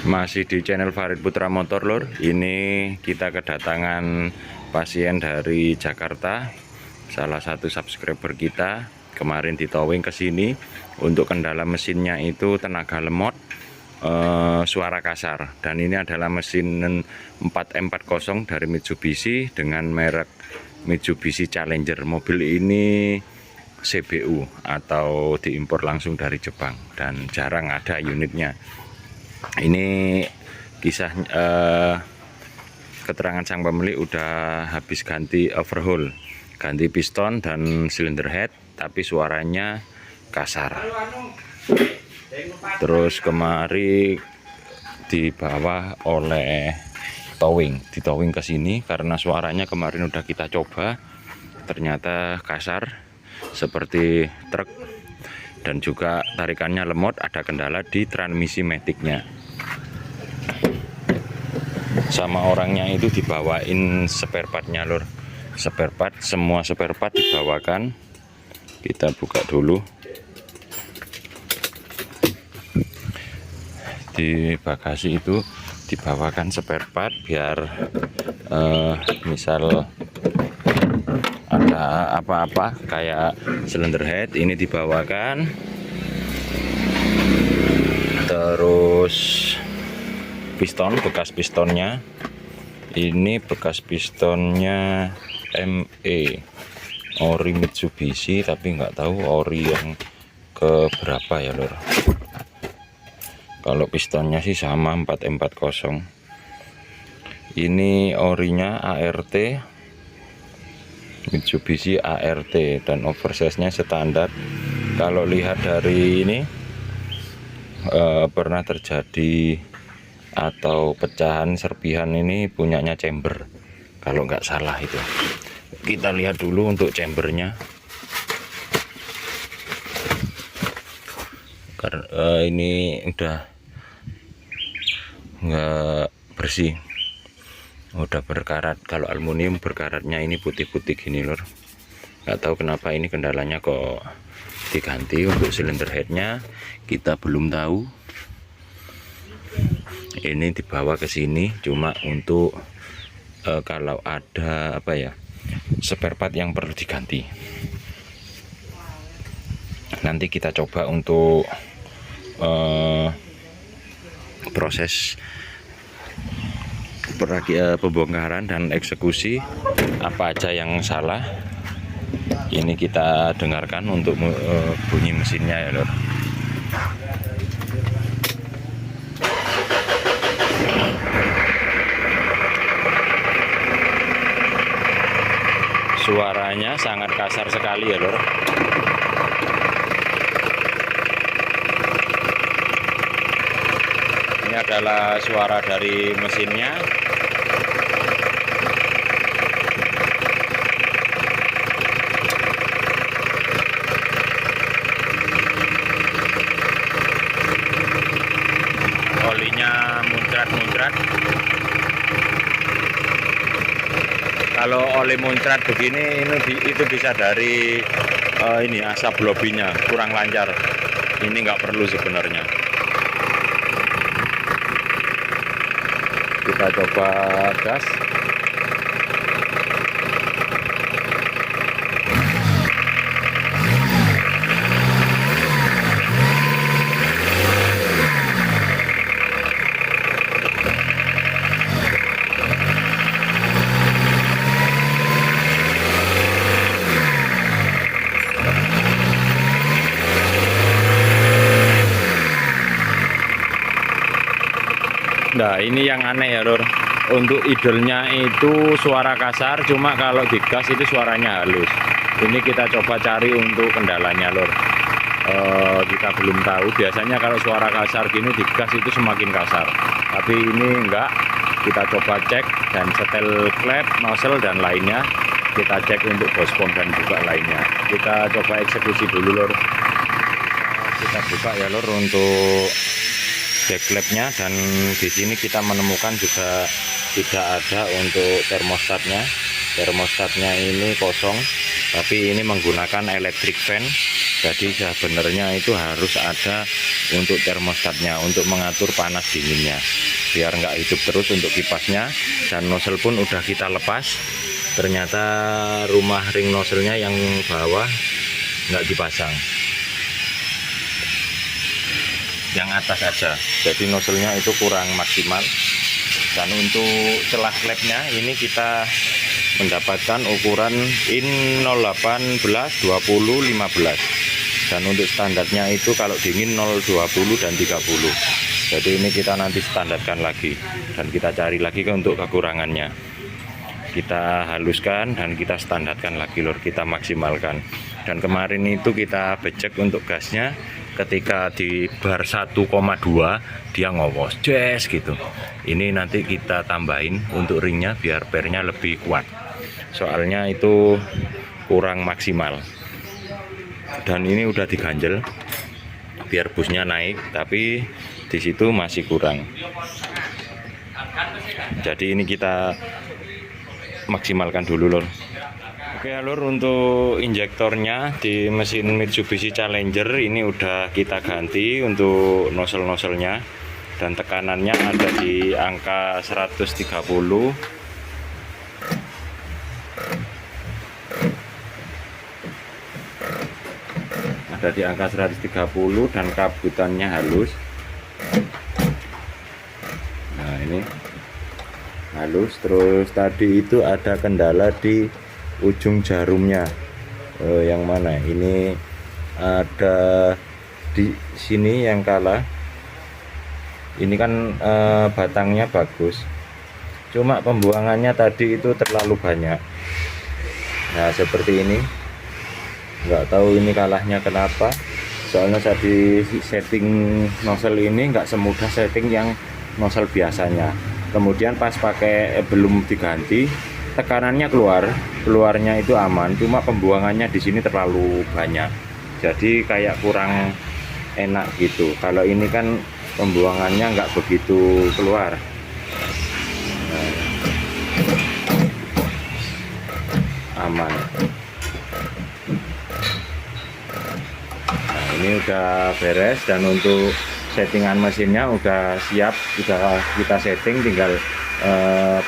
Masih di channel Farid Putra Motor lur. Ini kita kedatangan pasien dari Jakarta, salah satu subscriber kita. Kemarin ditowing ke sini untuk kendala mesinnya itu tenaga lemot, suara kasar. Dan ini adalah mesin 4M40 dari Mitsubishi dengan merek Mitsubishi Challenger. Mobil ini CBU atau diimpor langsung dari Jepang dan jarang ada unitnya. Ini kisah keterangan sang pemilik udah habis ganti overhaul, ganti piston dan silinder head, tapi suaranya kasar. Terus kemari dibawa oleh ditowing ke sini karena suaranya kemarin udah kita coba, ternyata kasar seperti truk. Dan juga tarikannya lemot, ada kendala di transmisi maticnya. Sama orangnya itu dibawain spare partnya lur, spare part, semua spare part dibawakan. Kita buka dulu di bagasi, itu dibawakan spare part biar misal ada apa-apa kayak silinder head ini dibawakan. Terus piston, bekas pistonnya ini, bekas pistonnya ME ori Mitsubishi, tapi nggak tahu ori yang ke berapa ya lur. Kalau pistonnya sih sama 4M40. Ini orinya ART, Mitsubishi ART, dan oversize-nya standar. Kalau lihat dari ini pernah terjadi atau pecahan serpihan ini punyanya chamber kalau nggak salah itu. Kita lihat dulu untuk chambernya. Karena ini udah nggak bersih, udah berkarat. Kalau aluminium berkaratnya ini putih-putih gini lur. Nggak tahu kenapa ini kendalanya kok diganti. Untuk silinder headnya kita belum tahu. Ini dibawa ke sini cuma untuk kalau ada apa ya, spare part yang perlu diganti. Nanti kita coba untuk proses pembongkaran dan eksekusi apa aja yang salah. Ini kita dengarkan untuk bunyi mesinnya ya lor. Suaranya sangat kasar sekali ya lor. Ini adalah suara dari mesinnya. Olinya muncrat-muncrat. Kalau oli muncrat begini itu bisa dari ini asap lobbynya kurang lancar. Ini nggak perlu sebenarnya. Kita coba gas. Nah ini yang aneh ya lur, untuk idolnya itu suara kasar, cuma kalau digas itu suaranya halus. Ini kita coba cari untuk kendalanya lur. Kita belum tahu, biasanya kalau suara kasar gini digas itu semakin kasar, tapi ini enggak. Kita coba cek dan setel klep, nozzle dan lainnya kita cek untuk bospom dan juga lainnya. Kita coba eksekusi dulu lur. Kita buka ya lur untuk backflapnya, dan di sini kita menemukan juga tidak ada untuk termostatnya. Termostatnya ini kosong, tapi ini menggunakan electric fan Jadi sebenarnya itu harus ada untuk termostatnya, untuk mengatur panas dinginnya, biar nggak hidup terus untuk kipasnya. Dan nozzle pun udah kita lepas, ternyata rumah ring nozzle-nya yang bawah nggak dipasang, yang atas aja. Jadi nozzle-nya itu kurang maksimal. Dan untuk celah klepnya ini kita mendapatkan ukuran in 018, 20, 15. Dan untuk standarnya itu kalau dingin 020 dan 30. Jadi ini kita nanti standarkan lagi dan kita cari lagi untuk kekurangannya. Kita haluskan dan kita standarkan lagi lor, kita maksimalkan. Dan kemarin itu kita becek untuk gasnya, ketika di bar 1,2 dia ngowos jes gitu. Ini nanti kita tambahin untuk ringnya biar pernya lebih kuat, soalnya itu kurang maksimal. Dan ini udah diganjel biar busnya naik, tapi di situ masih kurang. Jadi ini kita maksimalkan dulu lor. Oke lor, untuk injektornya di mesin Mitsubishi Challenger ini udah kita ganti untuk nozzle-nozzlenya, dan tekanannya ada di angka 130. Ada di angka 130 dan kabutannya halus. Nah ini halus. Terus tadi itu ada kendala di ujung jarumnya. Yang mana? Ini ada di sini yang kalah. Ini kan batangnya bagus, cuma pembuangannya tadi itu terlalu banyak. Nah seperti ini, nggak tahu ini kalahnya kenapa. Soalnya saya di setting nozzle ini nggak semudah setting yang nozzle biasanya. Kemudian pas pakai belum diganti, tekanannya keluarnya itu aman, cuma pembuangannya di sini terlalu banyak. Jadi kayak kurang enak gitu. Kalau ini kan pembuangannya nggak begitu keluar. Aman. Nah, ini udah beres, dan untuk settingan mesinnya udah siap, udah kita setting, tinggal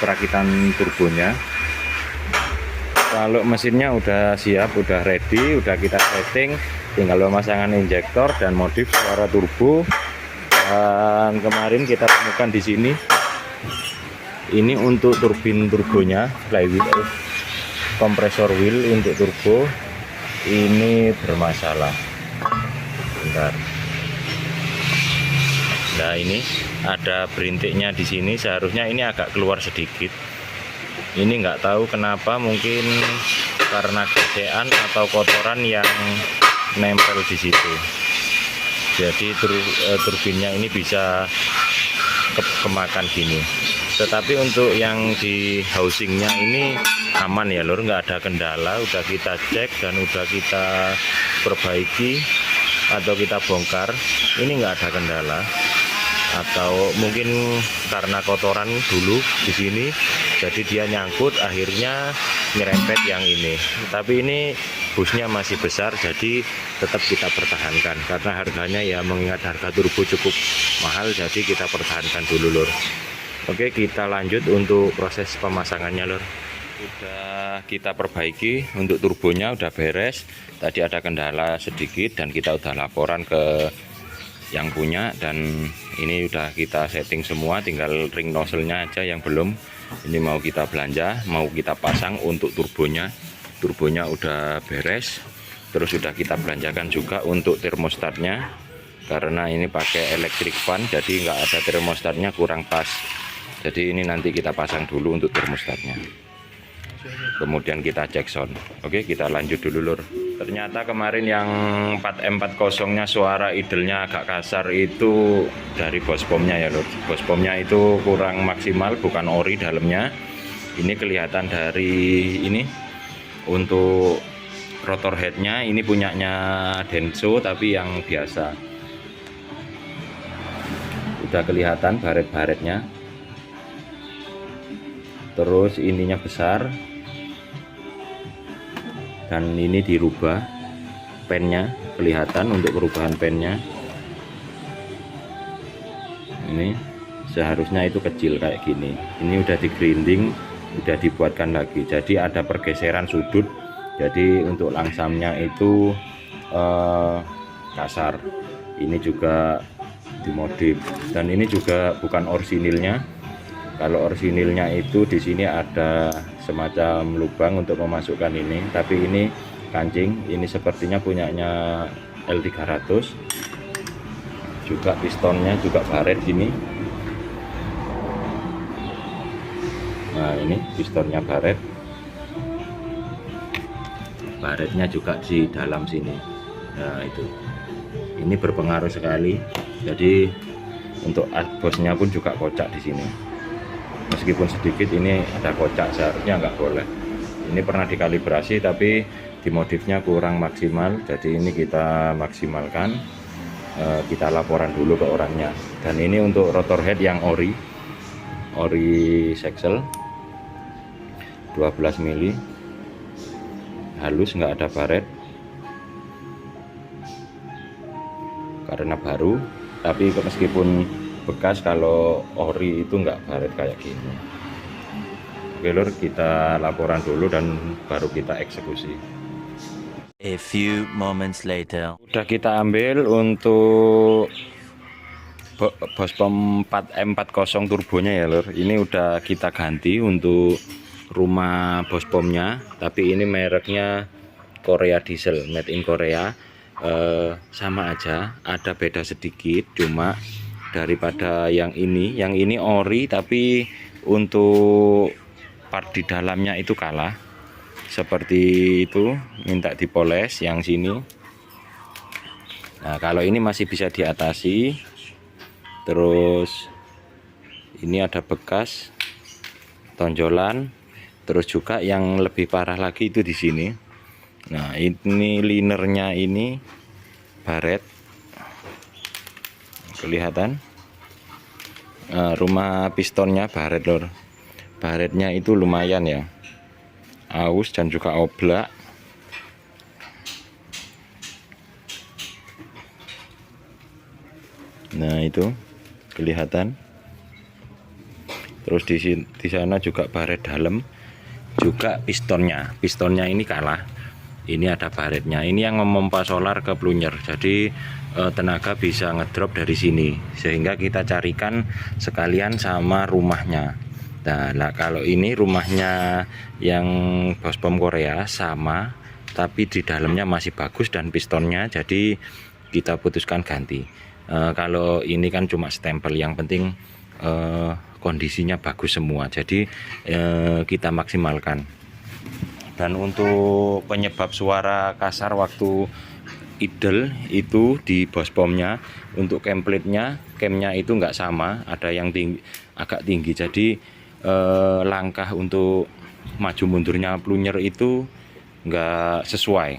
perakitan turbonya. Kalau mesinnya udah siap, udah ready, udah kita setting, tinggal pemasangan injektor dan modif suara turbo. Dan kemarin kita temukan di sini, ini untuk turbin turbonya, flywheel, kompresor wheel untuk turbo ini bermasalah. Bentar. Nah ini ada berintiknya di sini, seharusnya ini agak keluar sedikit. Ini nggak tahu kenapa, mungkin karena gesekan atau kotoran yang nempel di situ. Jadi turbinnya ini bisa kemakan gini. Tetapi untuk yang di housingnya ini aman ya lor, nggak ada kendala. Udah kita cek dan udah kita perbaiki atau kita bongkar, ini nggak ada kendala. Atau mungkin karena kotoran dulu di sini, jadi dia nyangkut, akhirnya nyerempet yang ini. Tapi ini busnya masih besar, jadi tetap kita pertahankan karena harganya ya, mengingat harga turbo cukup mahal, jadi kita pertahankan dulu lor. Oke, kita lanjut untuk proses pemasangannya lor. Udah kita perbaiki untuk turbonya, udah beres. Tadi ada kendala sedikit dan kita udah laporan ke yang punya, dan ini udah kita setting semua, tinggal ring nozzle-nya aja yang belum. Ini mau kita belanja, mau kita pasang untuk turbonya. Turbonya udah beres. Terus sudah kita belanjakan juga untuk termostatnya, karena ini pakai electric fan, jadi nggak ada termostatnya, kurang pas. Jadi ini nanti kita pasang dulu untuk termostatnya, kemudian kita cek sound. Oke, kita lanjut dulu lur. Ternyata kemarin yang 4M40 nya suara idle-nya agak kasar itu dari bospomnya ya lur. Bospomnya itu kurang maksimal, bukan ori dalamnya. Ini kelihatan dari ini. Untuk rotor headnya ini punyanya Denso, tapi yang biasa. Udah kelihatan baret-baretnya. Terus ininya besar. Dan ini dirubah pennya. kelihatan untuk perubahan pennya. Ini seharusnya itu kecil kayak gini, ini udah di grinding, udah dibuatkan lagi, jadi ada pergeseran sudut, jadi untuk langsamnya itu kasar. Ini juga dimodif, dan ini juga bukan orisinilnya. Kalau orisinilnya itu di sini ada semacam lubang untuk memasukkan ini, tapi ini kancing. Ini sepertinya punyanya L300. Juga pistonnya juga baret sini. Nah, ini pistonnya baret. Baretnya juga di dalam sini. Nah, itu. Ini berpengaruh sekali. Jadi untuk bosnya pun juga kocak di sini. Meskipun sedikit, ini ada kocak, seharusnya nggak boleh. Ini pernah dikalibrasi tapi dimodifnya kurang maksimal, jadi ini kita maksimalkan. Kita laporan dulu ke orangnya. Dan ini untuk rotor head yang ori seksel 12 mili, halus, nggak ada baret karena baru. Tapi meskipun bekas, kalau ori itu nggak baret kayak gini. Oke lur, kita laporan dulu dan baru kita eksekusi. A few moments later. Udah kita ambil untuk Bospom 4M40 turbonya ya lur. Ini udah kita ganti untuk rumah Bospomnya, tapi ini mereknya Korea Diesel, made in Korea. Sama aja, ada beda sedikit, cuma daripada yang ini ori, tapi untuk part di dalamnya itu kalah. Seperti itu, minta dipoles yang sini. Nah, kalau ini masih bisa diatasi. Terus ini ada bekas tonjolan. Terus juga yang lebih parah lagi itu di sini. Nah, ini linernya ini baret. Kelihatan. Rumah pistonnya baret lor. Baretnya itu lumayan ya. Aus dan juga oblak. Nah, itu kelihatan. Terus di sana juga baret dalam, juga pistonnya ini kalah. Ini ada baretnya. Ini yang memompa solar ke plunger, jadi tenaga bisa ngedrop dari sini, sehingga kita carikan sekalian sama rumahnya. Nah, kalau ini rumahnya yang Bospom Korea sama, tapi di dalamnya masih bagus dan pistonnya, jadi kita putuskan ganti. Kalau ini kan cuma stempel, yang penting kondisinya bagus semua, jadi kita maksimalkan. Dan untuk penyebab suara kasar waktu idle itu di Bospomnya, untuk camnya itu nggak sama, ada yang tinggi, agak tinggi, jadi langkah untuk maju mundurnya plunger itu nggak sesuai,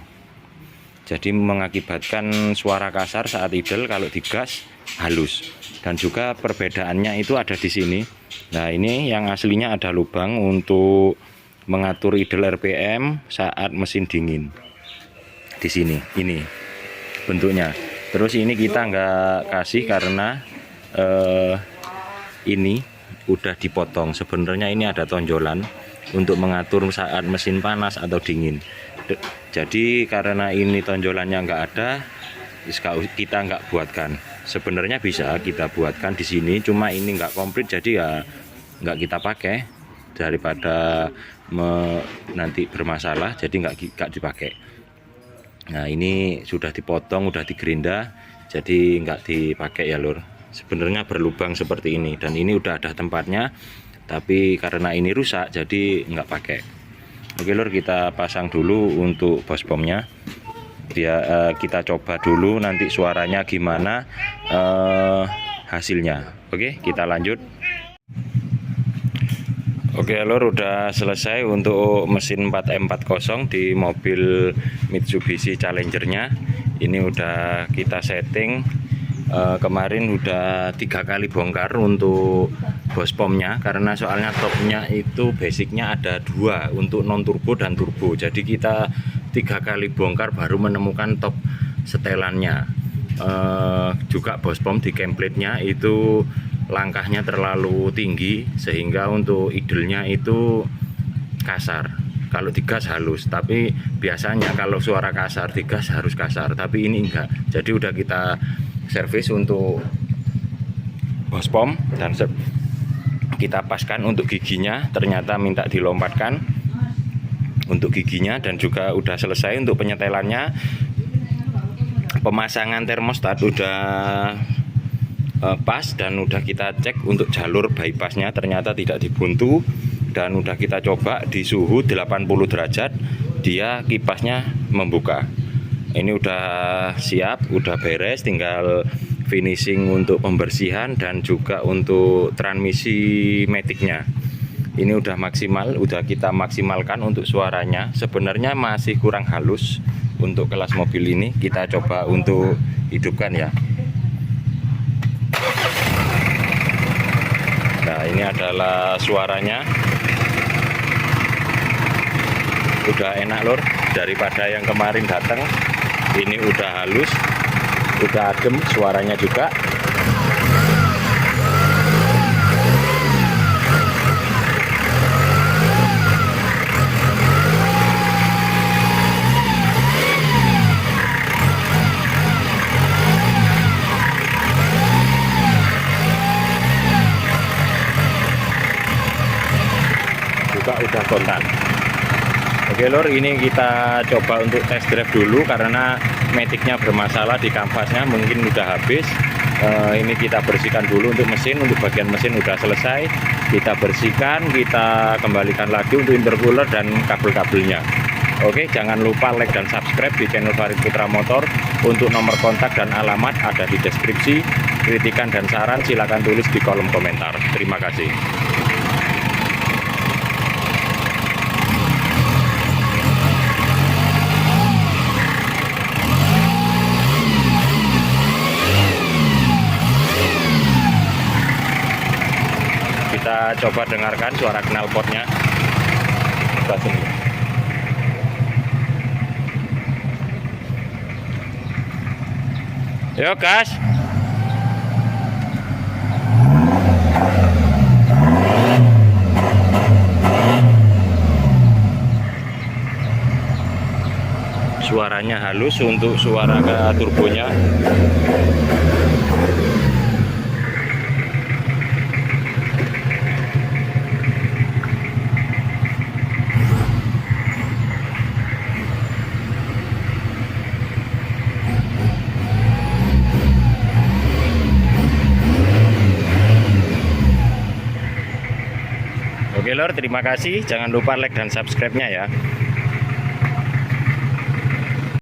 jadi mengakibatkan suara kasar saat idle. Kalau digas halus, dan juga perbedaannya itu ada di sini. Nah, ini yang aslinya ada lubang untuk mengatur idle RPM saat mesin dingin di sini, ini bentuknya. Terus ini kita nggak kasih karena ini udah dipotong. Sebenarnya ini ada tonjolan untuk mengatur saat mesin panas atau dingin. Jadi karena ini tonjolannya nggak ada, kita nggak buatkan. Sebenarnya bisa kita buatkan di sini, cuma ini nggak komplit, jadi ya nggak kita pakai, daripada nanti bermasalah, jadi nggak dipakai. Nah, ini sudah dipotong, udah digerinda, jadi nggak dipakai ya lur. Sebenarnya berlubang seperti ini, dan ini udah ada tempatnya, tapi karena ini rusak jadi nggak pakai. Oke lur, kita pasang dulu untuk Bospomnya, biar kita coba dulu nanti suaranya gimana hasilnya. Oke, kita lanjut. Oke lur, udah selesai untuk mesin 4M40 di mobil Mitsubishi Challenger-nya. Ini udah kita setting. Kemarin udah 3 kali bongkar untuk Bospomnya, karena soalnya topnya itu basicnya ada 2 untuk non turbo dan turbo, jadi kita 3 kali bongkar baru menemukan top setelannya. Juga bospom di template-nya itu langkahnya terlalu tinggi sehingga untuk idle-nya itu kasar. Kalau digas halus, tapi biasanya kalau suara kasar digas harus kasar, tapi ini enggak. Jadi udah kita servis untuk bospom dan kita paskan untuk giginya, ternyata minta dilompatkan untuk giginya, dan juga udah selesai untuk penyetelannya. Pemasangan termostat udah pas dan udah kita cek untuk jalur bypassnya, ternyata tidak dibuntu, dan udah kita coba di suhu 80 derajat dia kipasnya membuka. Ini udah siap, udah beres, tinggal finishing untuk pembersihan dan juga untuk transmisi maticnya. Ini udah maksimal, udah kita maksimalkan untuk suaranya. Sebenarnya masih kurang halus untuk kelas mobil ini, kita coba untuk hidupkan ya. Nah, ini adalah suaranya. Udah enak lor, daripada yang kemarin datang. Ini udah halus, udah adem suaranya juga. Juga udah kontan. Oke lor, ini kita coba untuk test drive dulu karena maticnya bermasalah di kanvasnya, mungkin udah habis. Ini kita bersihkan dulu untuk mesin, untuk bagian mesin udah selesai. Kita bersihkan, kita kembalikan lagi untuk intercooler dan kabel-kabelnya. Oke, jangan lupa like dan subscribe di channel Farid Putra Motor. Untuk nomor kontak dan alamat ada di deskripsi. Kritikan dan saran silakan tulis di kolom komentar. Terima kasih. Kita coba dengarkan suara knalpotnya. Yuk gas. Suaranya halus untuk suara ke turbonya. Oke lor, terima kasih. Jangan lupa like dan subscribe-nya ya.